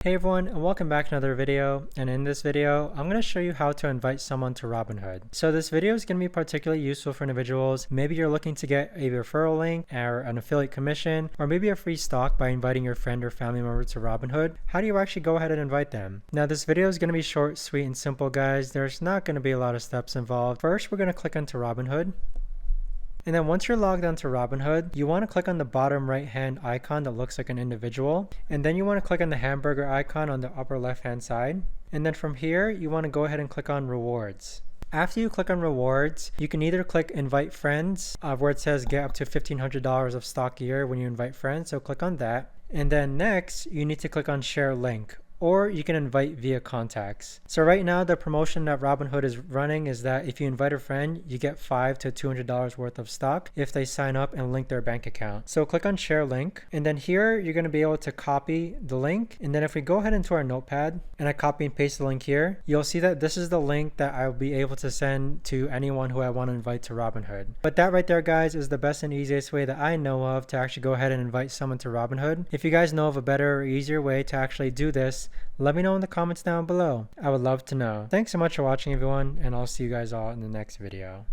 Hey everyone, and welcome back to another video. And in this video, I'm going to show you how to invite someone to Robinhood. So this video is going to be particularly useful for individuals. Maybe you're looking to get a referral link or an affiliate commission, or maybe a free stock by inviting your friend or family member to Robinhood. How do you actually go ahead and invite them? Now this video is going to be short, sweet, and simple, guys. There's not going to be a lot of steps involved. First, we're going to click onto Robinhood. And then once you're logged onto Robinhood, you want to click on the bottom right hand icon that looks like an individual. And then you want to click on the hamburger icon on the upper left hand side. And then from here, you want to go ahead and click on rewards. After you click on rewards, you can either click invite friends where it says get up to $1,500 of stock a year when you invite friends. So click on that. And then next, you need to click on share link, or you can invite via contacts. So right now, the promotion that Robinhood is running is that if you invite a friend, you get $5 to $200 worth of stock if they sign up and link their bank account. So click on share link, and then here you're going to be able to copy the link. And then if we go ahead into our notepad and I copy and paste the link here, you'll see that this is the link that I'll be able to send to anyone who I want to invite to Robinhood. But that right there, guys, is the best and easiest way that I know of to actually go ahead and invite someone to Robinhood. If you guys know of a better or easier way to actually do this, let me know in the comments down below. I would love to know. Thanks so much for watching, everyone, and I'll see you guys all in the next video.